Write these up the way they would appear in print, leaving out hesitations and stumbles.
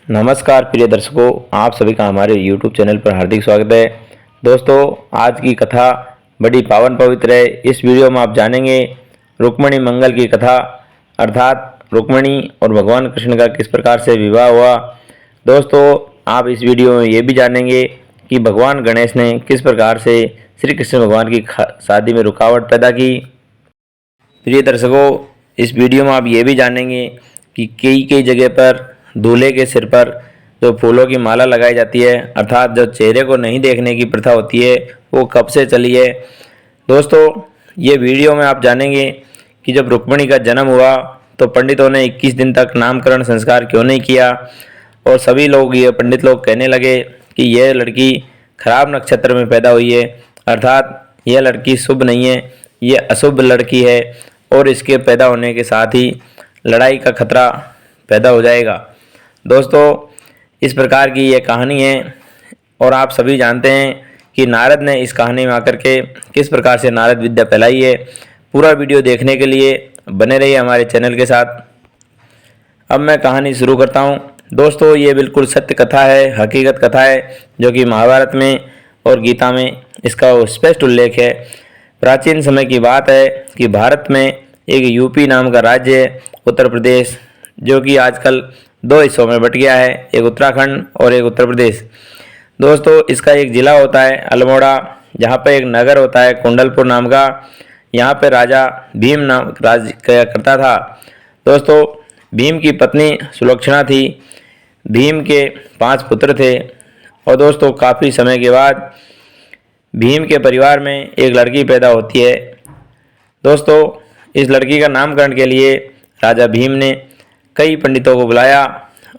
नमस्कार प्रिय दर्शकों, आप सभी का हमारे YouTube चैनल पर हार्दिक स्वागत है। दोस्तों, आज की कथा बड़ी पावन पवित्र है। इस वीडियो में आप जानेंगे रुक्मिणी मंगल की कथा, अर्थात रुक्मिणी और भगवान कृष्ण का किस प्रकार से विवाह हुआ। दोस्तों, आप इस वीडियो में ये भी जानेंगे कि भगवान गणेश ने किस प्रकार से श्री कृष्ण भगवान की शादी में रुकावट पैदा की। प्रिय दर्शकों, इस वीडियो में आप ये भी जानेंगे कि कई कई जगह पर दूल्हे के सिर पर जो फूलों की माला लगाई जाती है, अर्थात जो चेहरे को नहीं देखने की प्रथा होती है, वो कब से चली है। दोस्तों, ये वीडियो में आप जानेंगे कि जब रुक्मिणी का जन्म हुआ तो पंडितों ने 21 दिन तक नामकरण संस्कार क्यों नहीं किया, और सभी लोग, ये पंडित लोग कहने लगे कि यह लड़की खराब नक्षत्र में पैदा हुई है, अर्थात यह लड़की शुभ नहीं है, ये अशुभ लड़की है और इसके पैदा होने के साथ ही लड़ाई का खतरा पैदा हो जाएगा। दोस्तों, इस प्रकार की ये कहानी है और आप सभी जानते हैं कि नारद ने इस कहानी में आकर के किस प्रकार से नारद विद्या फैलाई है। पूरा वीडियो देखने के लिए बने रहिए हमारे चैनल के साथ। अब मैं कहानी शुरू करता हूँ। दोस्तों, ये बिल्कुल सत्य कथा है, हकीकत कथा है, जो कि महाभारत में और गीता में इसका स्पष्ट उल्लेख है। प्राचीन समय की बात है कि भारत में एक यूपी नाम का राज्य है, उत्तर प्रदेश, जो कि आजकल दो हिस्सों में बट गया है, एक उत्तराखंड और एक उत्तर प्रदेश। दोस्तों, इसका एक ज़िला होता है अल्मोड़ा, जहाँ पर एक नगर होता है कुंडलपुर नाम का। यहाँ पर राजा भीम नाम राज करता था। दोस्तों, भीम की पत्नी सुलक्षणा थी। भीम के 5 पुत्र थे और दोस्तों, काफ़ी समय के बाद भीम के परिवार में एक लड़की पैदा होती है। दोस्तों, इस लड़की का नामकरण के लिए राजा भीम ने कई पंडितों को बुलाया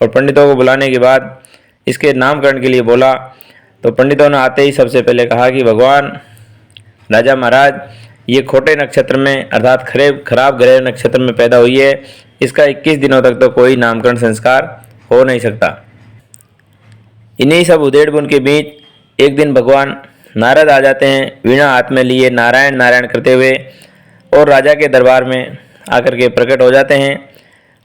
और पंडितों को बुलाने के बाद इसके नामकरण के लिए बोला तो पंडितों ने आते ही सबसे पहले कहा कि भगवान राजा महाराज, ये खोटे नक्षत्र में अर्थात खराब ग्रह नक्षत्र में पैदा हुई है, इसका 21 दिनों तक तो कोई नामकरण संस्कार हो नहीं सकता। इन्हीं सब उधेड़ बुन के बीच एक दिन भगवान नारद आ जाते हैं, वीणा हाथ में लिए नारायण नारायण करते हुए, और राजा के दरबार में आकर के प्रकट हो जाते हैं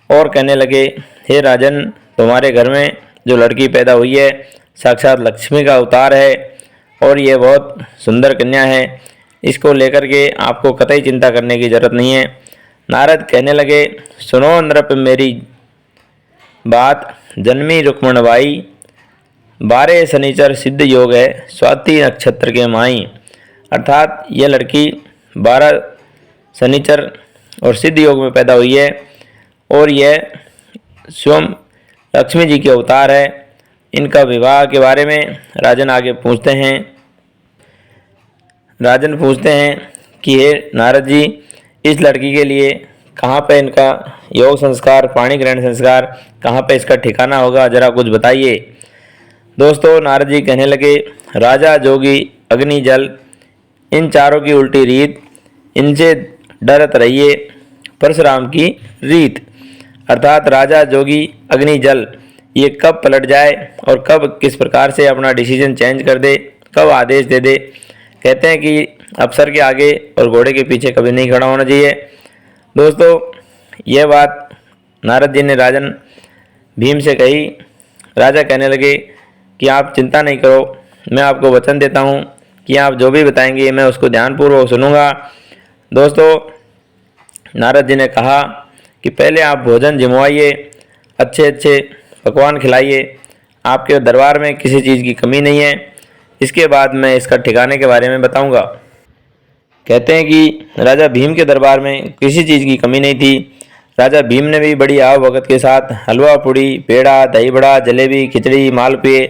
और कहने लगे, हे राजन, तुम्हारे घर में जो लड़की पैदा हुई है साक्षात लक्ष्मी का अवतार है और ये बहुत सुंदर कन्या है, इसको लेकर के आपको कतई चिंता करने की जरूरत नहीं है। नारद कहने लगे, सुनो नृप मेरी बात, जन्मी रुक्मण बाई, 12 शनिचर सिद्ध योग है, स्वाति नक्षत्र के माई। अर्थात यह लड़की 12 शनिचर और सिद्ध योग में पैदा हुई है और यह स्वयं लक्ष्मी जी के अवतार है। इनका विवाह के बारे में राजन आगे पूछते हैं। राजन पूछते हैं कि हे नारद जी, इस लड़की के लिए कहाँ पे इनका योग संस्कार, पाणी ग्रहण संस्कार, कहाँ पे इसका ठिकाना होगा, जरा कुछ बताइए। दोस्तों, नारद जी कहने लगे, राजा जोगी अग्नि जल, इन चारों की उल्टी रीत, इनसे डरत रहिए परशुराम की रीत। अर्थात राजा जोगी अग्नि जल, ये कब पलट जाए और कब किस प्रकार से अपना डिसीजन चेंज कर दे, कब आदेश दे दे। कहते हैं कि अफसर के आगे और घोड़े के पीछे कभी नहीं खड़ा होना चाहिए। दोस्तों, यह बात नारद जी ने राजन भीम से कही। राजा कहने लगे कि आप चिंता नहीं करो, मैं आपको वचन देता हूँ कि आप जो भी बताएंगे मैं उसको ध्यानपूर्वक सुनूंगा। दोस्तों, नारद जी ने कहा कि पहले आप भोजन जमवाइए, अच्छे अच्छे पकवान खिलाइए, आपके दरबार में किसी चीज़ की कमी नहीं है, इसके बाद मैं इसका ठिकाने के बारे में बताऊंगा। कहते हैं कि राजा भीम के दरबार में किसी चीज़ की कमी नहीं थी। राजा भीम ने भी बड़ी आव भगत के साथ हलवा पूड़ी, पेड़ा, दही बड़ा, जलेबी, खिचड़ी, मालपुए,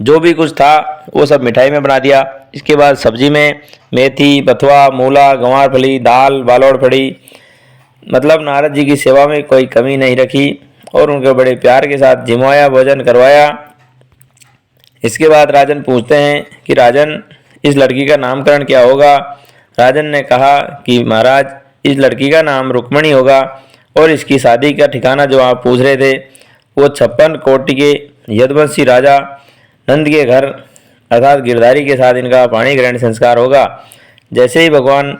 जो भी कुछ था वो सब मिठाई में बना दिया। इसके बाद सब्जी में मेथी, बथुआ, मूला, गंवार फली, दाल, बालोड़ फली, मतलब नारद जी की सेवा में कोई कमी नहीं रखी और उनके बड़े प्यार के साथ जिमवाया, भोजन करवाया। इसके बाद राजन पूछते हैं कि राजन, इस लड़की का नामकरण क्या होगा। राजन ने कहा कि महाराज, इस लड़की का नाम रुक्मिणी होगा और इसकी शादी का ठिकाना जो आप पूछ रहे थे वो 56 कोटि के यदुवंशी राजा नंद के घर अर्थात गिरधारी के साथ इनका पाणी ग्रहण संस्कार होगा। जैसे ही भगवान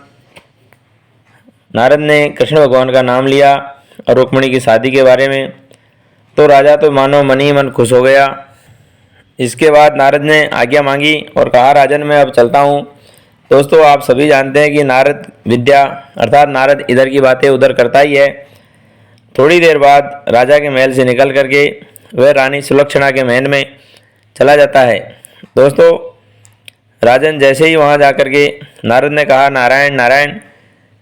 नारद ने कृष्ण भगवान का नाम लिया और रुक्मिणी की शादी के बारे में, तो राजा तो मानो मन ही मन खुश हो गया। इसके बाद नारद ने आज्ञा मांगी और कहा, राजन मैं अब चलता हूँ। दोस्तों आप सभी जानते हैं कि नारद विद्या अर्थात नारद इधर की बातें उधर करता ही है। थोड़ी देर बाद राजा के महल से निकल करके वह रानी सुलक्षणा के महल में चला जाता है। दोस्तों राजन जैसे ही वहाँ जा कर के नारद ने कहा, नारायण नारायण।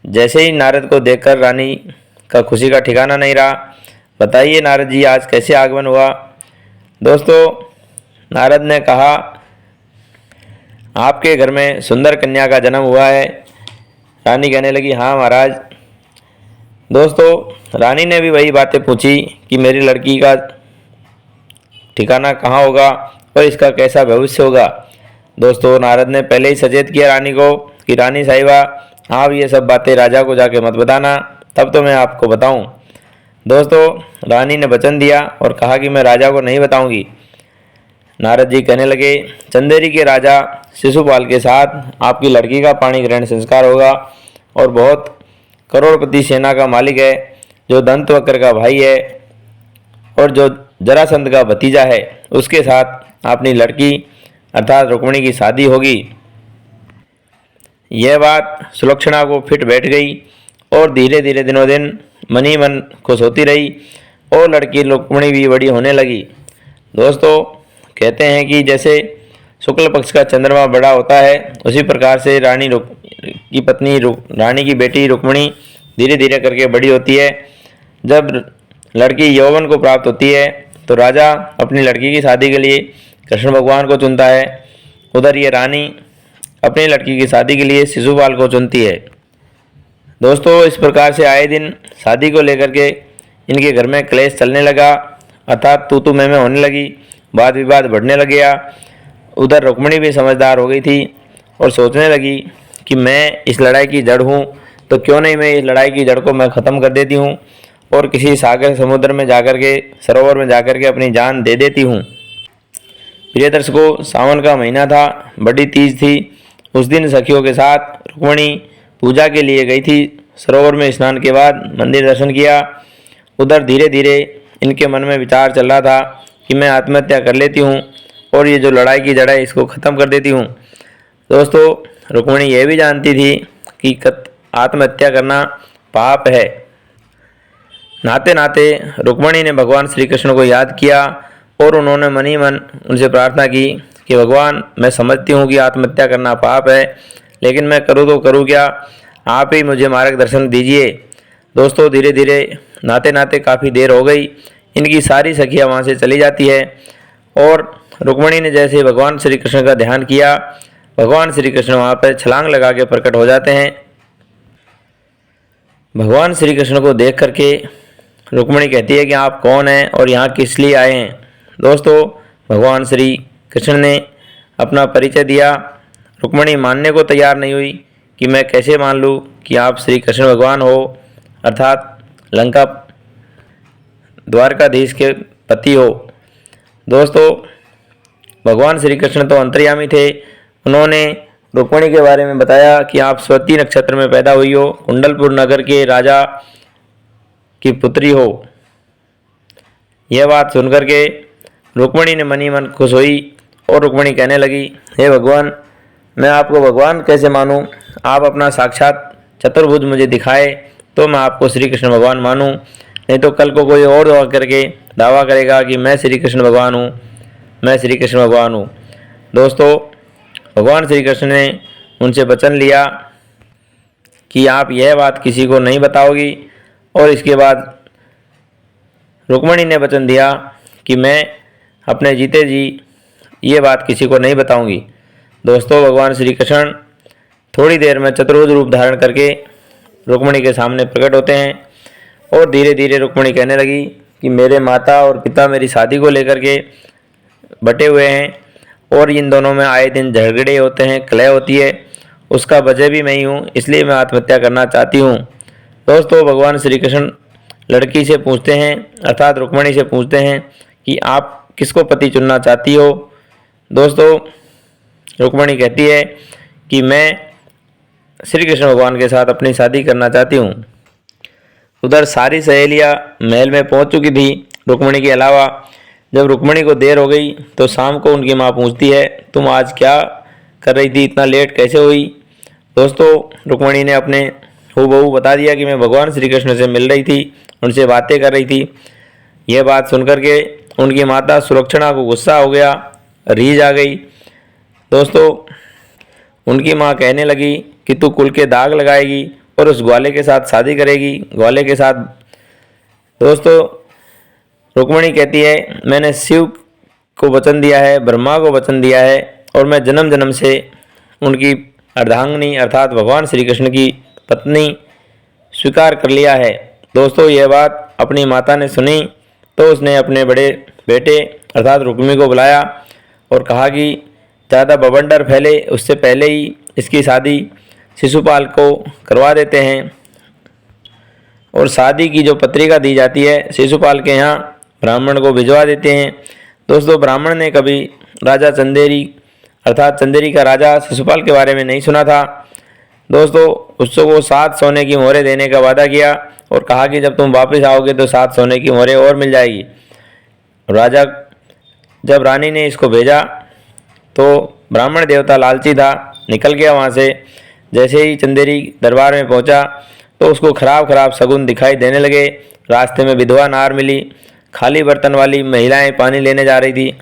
जैसे ही नारद को देखकर रानी का खुशी का ठिकाना नहीं रहा। बताइए नारद जी आज कैसे आगमन हुआ। दोस्तों नारद ने कहा, आपके घर में सुंदर कन्या का जन्म हुआ है। रानी कहने लगी, हाँ महाराज। दोस्तों रानी ने भी वही बातें पूछी कि मेरी लड़की का ठिकाना कहाँ होगा और इसका कैसा भविष्य होगा। दोस्तों नारद ने पहले ही सचेत किया रानी को कि रानी साहिबा आप ये सब बातें राजा को जाके मत बताना, तब तो मैं आपको बताऊं। दोस्तों रानी ने वचन दिया और कहा कि मैं राजा को नहीं बताऊंगी। नारद जी कहने लगे, चंदेरी के राजा शिशुपाल के साथ आपकी लड़की का पाणी ग्रहण संस्कार होगा और बहुत करोड़पति सेना का मालिक है, जो दंतवक्र का भाई है और जो जरासंध का भतीजा है, उसके साथ अपनी लड़की अर्थात रुक्मिणी की शादी होगी। यह बात सुलक्षणा को फिट बैठ गई और धीरे धीरे दिनों दिन मन ही मन खुश होती रही और लड़की रुक्मिणी भी बड़ी होने लगी। दोस्तों कहते हैं कि जैसे शुक्ल पक्ष का चंद्रमा बड़ा होता है, उसी प्रकार से रानी की बेटी रुक्मिणी धीरे धीरे करके बड़ी होती है। जब लड़की यौवन को प्राप्त होती है तो राजा अपनी लड़की की शादी के लिए कृष्ण भगवान को चुनता है। उधर ये रानी अपनी लड़की की शादी के लिए शिशुपाल को चुनती है। दोस्तों इस प्रकार से आए दिन शादी को लेकर के इनके घर में क्लेश चलने लगा, अर्थात तू मैं होने लगी, वाद विवाद बढ़ने लग गया। उधर रुक्मिणी भी समझदार हो गई थी और सोचने लगी कि मैं इस लड़ाई की जड़ हूँ, तो क्यों नहीं मैं इस लड़ाई की जड़ को मैं ख़त्म कर देती हूँ और किसी सागर समुद्र में जाकर के सरोवर में जाकर के अपनी जान दे देती हूँ। प्रिय दर्शकों सावन का महीना था, बड़ी तीज थी। उस दिन सखियों के साथ रुक्मिणी पूजा के लिए गई थी। सरोवर में स्नान के बाद मंदिर दर्शन किया। उधर धीरे धीरे इनके मन में विचार चल रहा था कि मैं आत्महत्या कर लेती हूँ और ये जो लड़ाई की जड़ है इसको ख़त्म कर देती हूँ। दोस्तों रुक्मिणी यह भी जानती थी कि आत्महत्या करना पाप है। नाते नाते रुक्मिणी ने भगवान श्री कृष्ण को याद किया और उन्होंने मन ही मन उनसे प्रार्थना की कि भगवान मैं समझती हूँ कि आत्महत्या करना पाप है, लेकिन मैं करूँ तो करूँ क्या, आप ही मुझे मार्गदर्शन दीजिए। दोस्तों धीरे धीरे नाते नाते काफ़ी देर हो गई, इनकी सारी सखियाँ वहाँ से चली जाती है और रुक्मिणी ने जैसे भगवान श्री कृष्ण का ध्यान किया, भगवान श्री कृष्ण वहाँ पर छलांग लगा के प्रकट हो जाते हैं। भगवान श्री कृष्ण को देख करके रुक्मिणी कहती है कि आप कौन हैं और यहाँ किस लिए आए हैं। दोस्तों भगवान श्री कृष्ण ने अपना परिचय दिया। रुक्मिणी मानने को तैयार नहीं हुई कि मैं कैसे मान लूँ कि आप श्री कृष्ण भगवान हो, अर्थात लंका द्वारकाधीश के पति हो। दोस्तों भगवान श्री कृष्ण तो अंतर्यामी थे। उन्होंने रुक्मिणी के बारे में बताया कि आप स्वती नक्षत्र में पैदा हुई हो, कुंडलपुर नगर के राजा की पुत्री हो। यह बात सुनकर के रुक्मिणी ने मन ही मन खुश हुई और रुक्मिणी कहने लगी, हे भगवान मैं आपको भगवान कैसे मानूं, आप अपना साक्षात चतुर्भुज मुझे दिखाए तो मैं आपको श्री कृष्ण भगवान मानूं, नहीं तो कल को कोई और करके दावा करेगा कि मैं श्री कृष्ण भगवान हूँ, मैं श्री कृष्ण भगवान हूँ। दोस्तों भगवान श्री कृष्ण ने उनसे वचन लिया कि आप यह बात किसी को नहीं बताओगी और इसके बाद रुक्मिणी ने वचन दिया कि मैं अपने जीते जी ये बात किसी को नहीं बताऊंगी। दोस्तों भगवान श्री कृष्ण थोड़ी देर में चतुर्भुज रूप धारण करके रुक्मिणी के सामने प्रकट होते हैं और धीरे धीरे रुक्मिणी कहने लगी कि मेरे माता और पिता मेरी शादी को लेकर के बटे हुए हैं और इन दोनों में आए दिन झगड़े होते हैं, कलह होती है, उसका वजह भी मैं ही हूँ, इसलिए मैं आत्महत्या करना चाहती हूँ। दोस्तों भगवान श्री कृष्ण लड़की से पूछते हैं अर्थात रुक्मिणी से पूछते हैं कि आप किसको पति चुनना चाहती हो। दोस्तों रुक्मिणी कहती है कि मैं श्री कृष्ण भगवान के साथ अपनी शादी करना चाहती हूँ। उधर सारी सहेलियां महल में पहुंच चुकी थी रुक्मणी के अलावा। जब रुक्मणी को देर हो गई तो शाम को उनकी माँ पूछती है, तुम आज क्या कर रही थी, इतना लेट कैसे हुई? दोस्तों, रुक्मणी ने अपने हूबहू बता दिया कि मैं भगवान श्री कृष्ण से मिल रही थी, उनसे बातें कर रही थी। यह बात सुनकर के उनकी माता सुलक्षणा को गुस्सा हो गया, रीझ आ गई। दोस्तों, उनकी माँ कहने लगी कि तू कुल के दाग लगाएगी और उस ग्वाले के साथ शादी करेगी, ग्वाले के साथ। दोस्तों, रुक्मणी कहती है, मैंने शिव को वचन दिया है, ब्रह्मा को वचन दिया है और मैं जन्म जन्म से उनकी अर्धांगिनी अर्थात भगवान श्री कृष्ण की पत्नी स्वीकार कर लिया है। दोस्तों, यह बात अपनी माता ने सुनी तो उसने अपने बड़े बेटे अर्थात रुक्मी को बुलाया और कहा कि ज़्यादा बवंडर फैले उससे पहले ही इसकी शादी शिशुपाल को करवा देते हैं। और शादी की जो पत्रिका दी जाती है शिशुपाल के यहाँ ब्राह्मण को भिजवा देते हैं। दोस्तों, ब्राह्मण ने कभी राजा चंदेरी अर्थात चंदेरी का राजा शिशुपाल के बारे में नहीं सुना था। दोस्तों, उसको वो 7 सोने की मोहरें देने का वादा किया और कहा कि जब तुम वापस आओगे तो 7 सोने की मोहरें और मिल जाएगी। राजा जब रानी ने इसको भेजा तो ब्राह्मण देवता लालची था, निकल गया वहाँ से। जैसे ही चंदेरी दरबार में पहुँचा तो उसको खराब खराब शगुन दिखाई देने लगे। रास्ते में विधवा नार मिली, खाली बर्तन वाली महिलाएं पानी लेने जा रही थी।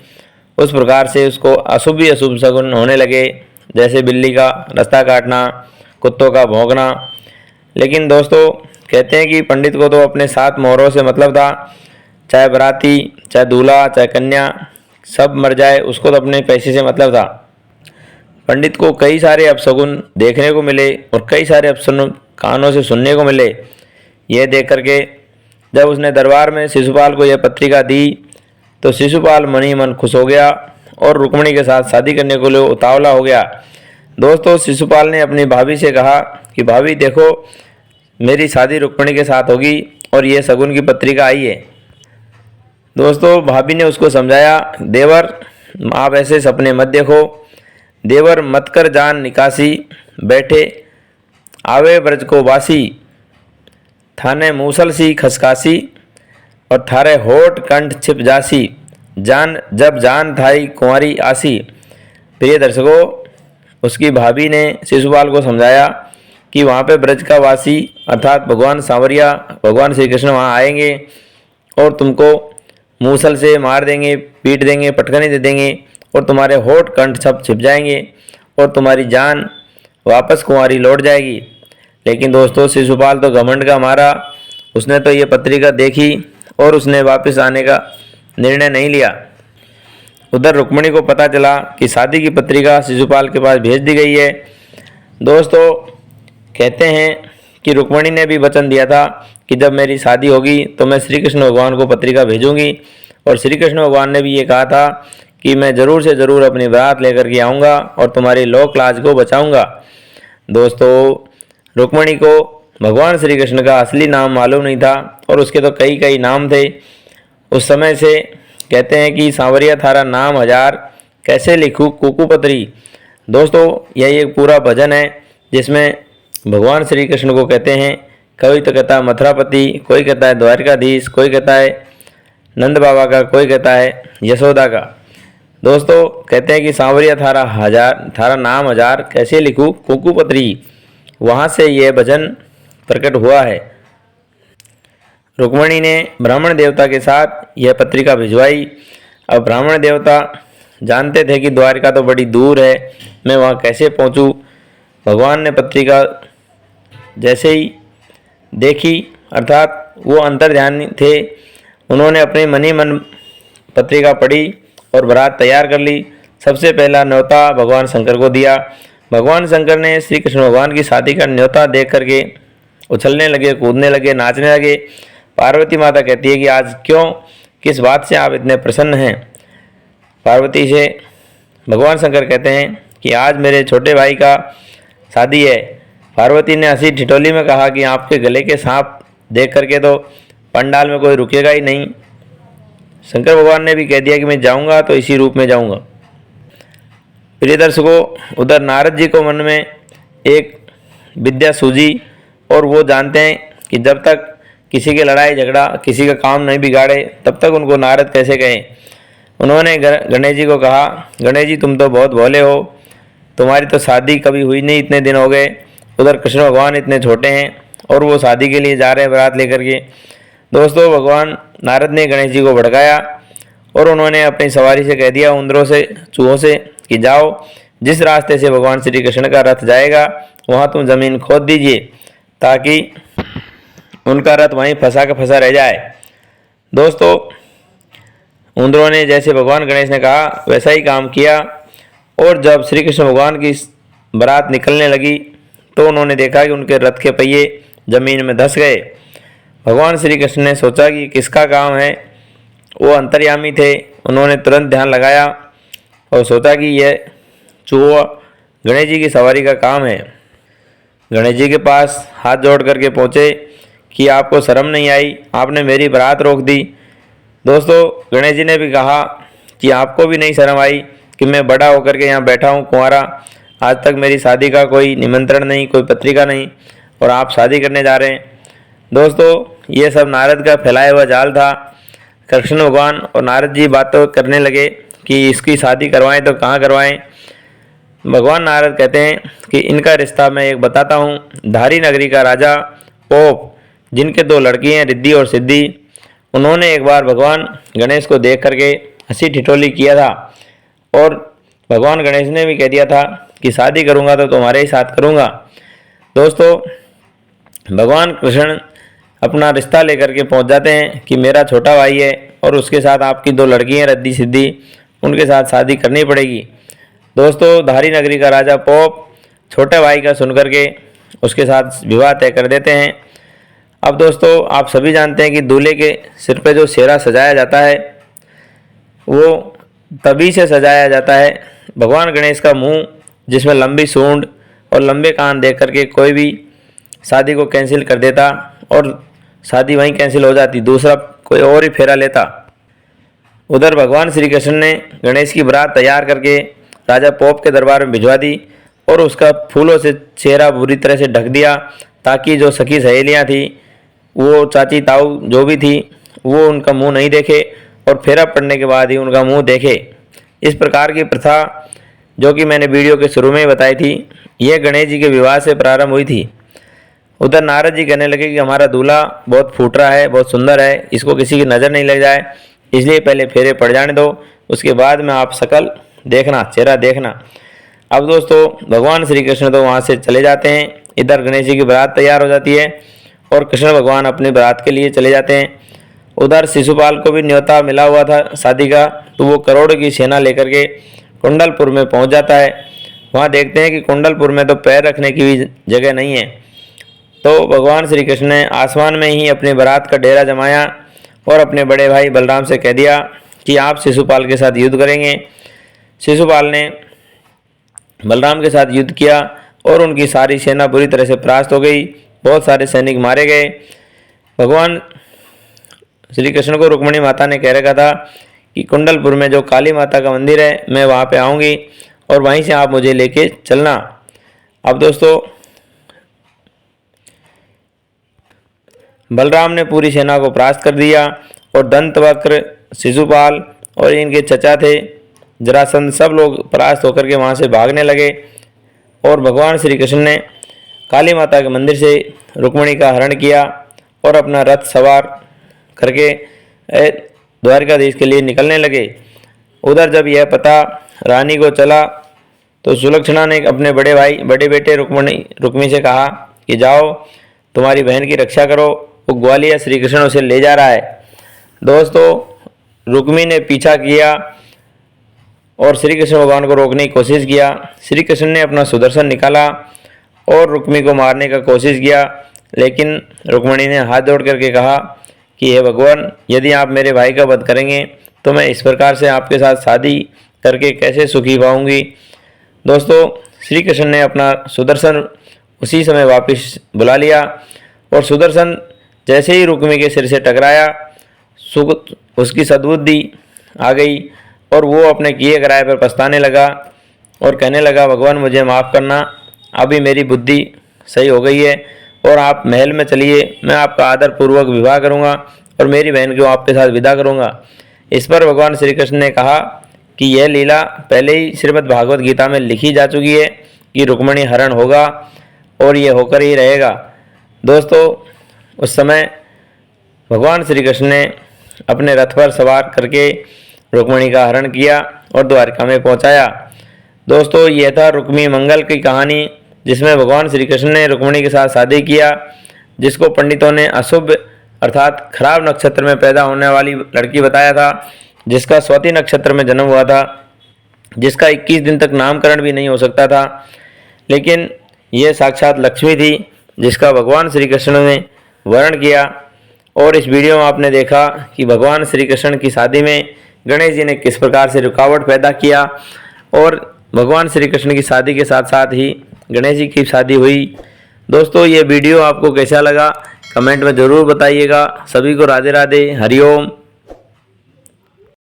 उस प्रकार से उसको अशुभ ही अशुभ शगुन होने लगे, जैसे बिल्ली का रास्ता काटना, कुत्तों का भौंकना। लेकिन दोस्तों, कहते हैं कि पंडित को तो अपने 7 मोहरों से मतलब था, चाहे बराती, चाहे दूल्हा, चाहे कन्या सब मर जाए, उसको तो अपने पैसे से मतलब था। पंडित को कई सारे अपशगुन देखने को मिले और कई सारे अपशगुन कानों से सुनने को मिले। यह देख करके जब उसने दरबार में शिशुपाल को यह पत्रिका दी तो शिशुपाल मन ही मन खुश हो गया और रुक्मणी के साथ शादी करने को लिए उतावला हो गया। दोस्तों, शिशुपाल ने अपनी भाभी से कहा कि भाभी देखो, मेरी शादी रुक्मणी के साथ होगी और ये शगुन की पत्रिका आई है। दोस्तों, भाभी ने उसको समझाया, देवर आप ऐसे सपने मत देखो, देवर मत कर जान निकासी, बैठे आवे ब्रज को वासी, थाने मूसल सी खसकासी और थारे होठ कंठ छिप जासी, जान जब जान थाई कुंवारी आसी। प्रिय दर्शकों, उसकी भाभी ने शिशुपाल को समझाया कि वहाँ पे ब्रज का वासी अर्थात भगवान सांवरिया भगवान श्री कृष्ण वहाँ आएंगे और तुमको मूसल से मार देंगे, पीट देंगे, पटकनी दे देंगे और तुम्हारे होठ कंठ सब छिप जाएंगे और तुम्हारी जान वापस कुंवारी लौट जाएगी। लेकिन दोस्तों, शिशुपाल तो घमंड का मारा, उसने तो ये पत्रिका देखी और उसने वापस आने का निर्णय नहीं लिया। उधर रुक्मणी को पता चला कि शादी की पत्रिका शिशुपाल के पास भेज दी गई है। दोस्तों, कहते हैं कि रुक्मणी ने भी वचन दिया था कि जब मेरी शादी होगी तो मैं श्री कृष्ण भगवान को पत्रिका भेजूंगी और श्री कृष्ण भगवान ने भी ये कहा था कि मैं ज़रूर से ज़रूर अपनी बारात लेकर के आऊँगा और तुम्हारी लोक लाज को बचाऊँगा। दोस्तों, रुक्मणी को भगवान श्री कृष्ण का असली नाम मालूम नहीं था और उसके तो कई कई नाम थे। उस समय से कहते हैं कि सांवरिया थारा नाम हजार, कैसे लिखूं कुकुपत्री। दोस्तों, यह एक पूरा भजन है जिसमें भगवान श्री कृष्ण को कहते हैं। कोई तो कहता है मथुरापति, कोई कहता है द्वारकाधीश, कोई कहता है नंद बाबा का, कोई कहता है यशोदा का। दोस्तों, कहते हैं कि सांवरिया थारा नाम हजार, कैसे लिखूं कुकुपत्री, वहाँ से यह भजन प्रकट हुआ है। रुक्मणी ने ब्राह्मण देवता के साथ यह पत्रिका भिजवाई। अब ब्राह्मण देवता जानते थे कि द्वारका तो बड़ी दूर है, मैं वहाँ कैसे पहुँचूँ। भगवान ने पत्रिका जैसे ही देखी अर्थात वो अंतर्ध्यानी थे, उन्होंने अपने मन ही मन पत्रिका पढ़ी और बारात तैयार कर ली। सबसे पहला न्योता भगवान शंकर को दिया। भगवान शंकर ने श्री कृष्ण भगवान की शादी का न्योता देख करके उछलने लगे, कूदने लगे, नाचने लगे। पार्वती माता कहती है कि आज क्यों, किस बात से आप इतने प्रसन्न हैं। पार्वती से भगवान शंकर कहते हैं कि आज मेरे छोटे भाई का शादी है। पार्वती ने हंसी ठिठोली में कहा कि आपके गले के सांप देख करके तो पंडाल में कोई रुकेगा ही नहीं। शंकर भगवान ने भी कह दिया कि मैं जाऊंगा तो इसी रूप में जाऊंगा। प्रिय दर्शकों, उधर नारद जी को मन में एक विद्या सूझी और वो जानते हैं कि जब तक किसी की लड़ाई झगड़ा किसी का काम नहीं बिगाड़े, तब तक उनको नारद कैसे कहें। उन्होंने गणेश जी को कहा, गणेश जी तुम तो बहुत भोले हो, तुम्हारी तो शादी कभी हुई नहीं, इतने दिन हो गए। उधर कृष्ण भगवान इतने छोटे हैं और वो शादी के लिए जा रहे हैं बारात लेकर के। दोस्तों, भगवान नारद ने गणेश जी को भड़काया और उन्होंने अपनी सवारी से कह दिया उंदरों से, चूहों से, कि जाओ, जिस रास्ते से भगवान श्री कृष्ण का रथ जाएगा वहाँ तुम ज़मीन खोद दीजिए ताकि उनका रथ वहीं फंसा का फंसा रह जाए। दोस्तों, उंदरों ने जैसे भगवान गणेश ने कहा वैसा ही काम किया और जब श्री कृष्ण भगवान की बारात निकलने लगी तो उन्होंने देखा कि उनके रथ के पहिए जमीन में धंस गए। भगवान श्री कृष्ण ने सोचा कि किसका काम है, वो अंतर्यामी थे। उन्होंने तुरंत ध्यान लगाया और सोचा कि यह चूहा गणेश जी की सवारी का काम है। गणेश जी के पास हाथ जोड़ करके पहुँचे कि आपको शर्म नहीं आई, आपने मेरी बारात रोक दी। दोस्तों, गणेश जी ने भी कहा कि आपको भी नहीं शर्म आई कि मैं बड़ा होकर के यहाँ बैठा हूँ कुंवारा, आज तक मेरी शादी का कोई निमंत्रण नहीं, कोई पत्रिका नहीं, और आप शादी करने जा रहे हैं। दोस्तों, ये सब नारद का फैलाया हुआ जाल था। कृष्ण भगवान और नारद जी बातों करने लगे कि इसकी शादी करवाएं तो कहाँ करवाएं। भगवान नारद कहते हैं कि इनका रिश्ता मैं एक बताता हूँ। धारी नगरी का राजा पोप, जिनके 2 लड़की हैं रिद्धि और सिद्धि, उन्होंने एक बार भगवान गणेश को देख करके हंसी ठिठोली किया था और भगवान गणेश ने भी कह दिया था कि शादी करूँगा तो तुम्हारे ही साथ करूँगा। दोस्तों, भगवान कृष्ण अपना रिश्ता लेकर के पहुंच जाते हैं कि मेरा छोटा भाई है और उसके साथ आपकी 2 लड़की हैं रिद्धि सिद्धि, उनके साथ शादी करनी पड़ेगी। दोस्तों, धारी नगरी का राजा पोप छोटे भाई का सुन करके उसके साथ विवाह तय कर देते हैं। अब दोस्तों, आप सभी जानते हैं कि दूल्हे के सिर पे जो सेहरा सजाया जाता है वो तभी से सजाया जाता है। भगवान गणेश का मुंह जिसमें लंबी सूंड और लंबे कान देख करके कोई भी शादी को कैंसिल कर देता और शादी वहीं कैंसिल हो जाती, दूसरा कोई और ही फेरा लेता। उधर भगवान श्री कृष्ण ने गणेश की बारात तैयार करके राजा पोप के दरबार में भिजवा दी और उसका फूलों से चेहरा बुरी तरह से ढक दिया ताकि जो सखी सहेलियाँ थी, वो चाची ताऊ जो भी थी, वो उनका मुंह नहीं देखे और फेरा पड़ने के बाद ही उनका मुंह देखे। इस प्रकार की प्रथा जो कि मैंने वीडियो के शुरू में ही बताई थी, यह गणेश जी के विवाह से प्रारंभ हुई थी। उधर नारद जी कहने लगे कि हमारा दूल्हा बहुत फूट रहा है, बहुत सुंदर है, इसको किसी की नज़र नहीं लग जाए, इसलिए पहले फेरे पड़ जाने दो, उसके बाद में आप शकल देखना, चेहरा देखना। अब दोस्तों, भगवान श्री कृष्ण तो वहाँ से चले जाते हैं। इधर गणेश जी की बारात तैयार हो जाती है और कृष्ण भगवान अपनी बारात के लिए चले जाते हैं। उधर शिशुपाल को भी न्योता मिला हुआ था शादी का, तो वो करोड़ों की सेना लेकर के कुंडलपुर में पहुंच जाता है। वहाँ देखते हैं कि कुंडलपुर में तो पैर रखने की भी जगह नहीं है। तो भगवान श्री कृष्ण ने आसमान में ही अपनी बारात का डेरा जमाया और अपने बड़े भाई बलराम से कह दिया कि आप शिशुपाल के साथ युद्ध करेंगे। शिशुपाल ने बलराम के साथ युद्ध किया और उनकी सारी सेना बुरी तरह से परास्त हो गई, बहुत सारे सैनिक मारे गए। भगवान श्री कृष्ण को रुक्मिणी माता ने कह रखा था कि कुंडलपुर में जो काली माता का मंदिर है, मैं वहाँ पे आऊँगी और वहीं से आप मुझे लेके चलना। अब दोस्तों, बलराम ने पूरी सेना को परास्त कर दिया और दंतवक्र, शिशुपाल और इनके चचा थे जरासंध, सब लोग परास्त होकर के वहाँ से भागने लगे और भगवान श्री कृष्ण ने काली माता के मंदिर से रुक्मिणी का हरण किया और अपना रथ सवार करके द्वारकाधीश के लिए निकलने लगे। उधर जब यह पता रानी को चला तो सुलक्षणा ने अपने बड़े बेटे रुक्मी से कहा कि जाओ तुम्हारी बहन की रक्षा करो, वो ग्वालियर श्री कृष्ण उसे ले जा रहा है। दोस्तों, रुक्मी ने पीछा किया और श्री कृष्ण भगवान को रोकने की कोशिश किया। श्री कृष्ण ने अपना सुदर्शन निकाला और रुक्मी को मारने का कोशिश किया, लेकिन रुक्मिणी ने हाथ जोड़ करके कहा कि हे भगवान, यदि आप मेरे भाई का वध करेंगे तो मैं इस प्रकार से आपके साथ शादी करके कैसे सुखी पाऊंगी। दोस्तों, श्री कृष्ण ने अपना सुदर्शन उसी समय वापस बुला लिया और सुदर्शन जैसे ही रुक्मी के सिर से टकराया, उसकी सद्बुद्धि आ गई और वो अपने किए कराए पर पछताने लगा और कहने लगा, भगवान मुझे माफ़ करना, अभी मेरी बुद्धि सही हो गई है और आप महल में चलिए, मैं आपका आदर पूर्वक विवाह करूँगा और मेरी बहन को आपके साथ विदा करूँगा। इस पर भगवान श्री कृष्ण ने कहा कि यह लीला पहले ही श्रीमद् भागवत गीता में लिखी जा चुकी है कि रुक्मिणी हरण होगा और ये होकर ही रहेगा। दोस्तों, उस समय भगवान श्री कृष्ण ने अपने रथ पर सवार करके रुक्मिणी का हरण किया और द्वारका में पहुंचाया। दोस्तों, यह था रुक्मी मंगल की कहानी, जिसमें भगवान श्री कृष्ण ने रुक्मिणी के साथ शादी किया, जिसको पंडितों ने अशुभ अर्थात खराब नक्षत्र में पैदा होने वाली लड़की बताया था, जिसका स्वाति नक्षत्र में जन्म हुआ था, जिसका 21 दिन तक नामकरण भी नहीं हो सकता था। लेकिन यह साक्षात लक्ष्मी थी, जिसका भगवान श्री कृष्ण ने वर्ण किया। और इस वीडियो में आपने देखा कि भगवान श्री कृष्ण की शादी में गणेश जी ने किस प्रकार से रुकावट पैदा किया और भगवान श्री कृष्ण की शादी के साथ साथ ही गणेश जी की शादी हुई। दोस्तों, ये वीडियो आपको कैसा लगा कमेंट में ज़रूर बताइएगा। सभी को राधे राधे, हरिओम।